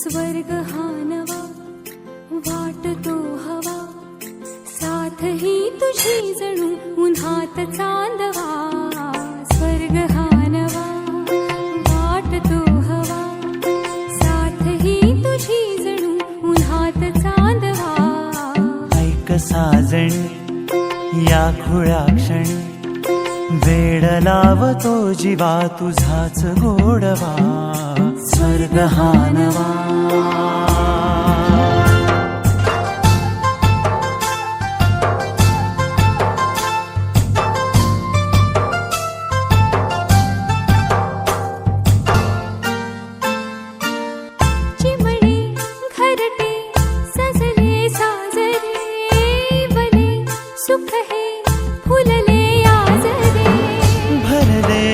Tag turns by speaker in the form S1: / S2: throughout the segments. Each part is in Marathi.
S1: स्वर्ग हा नवा वाटतो हवा, साथ ही तुझी जणू उन्हात चांदवा. स्वर्ग हा नवा वाटतो हवा, साथ ही तुझी जणू उन्हात चांदवा.
S2: ऐक साजणी या खुळ्या क्षणी, वेड लावतो जीवा तुझाच गोडवा. स्वर्ग हा नवा.
S1: चिमणे घरटे सजले साजरे, वले सुख हे फुलले आजरे.
S2: भरले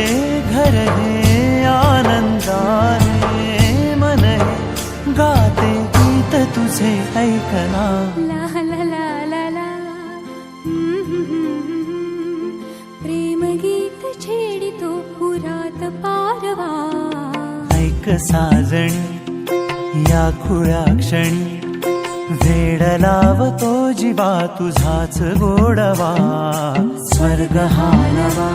S2: घर हे आनंदाने, मन हे गाते गीत तुझे ऐकना.
S1: ला ला ला ला ला, प्रेम गीत छेडितो पुरात पारवा.
S2: ऐक साजणी या खुळ्या क्षणी, वेड लावतो जीवा तुझाच गोडवा. स्वर्ग हा नवा.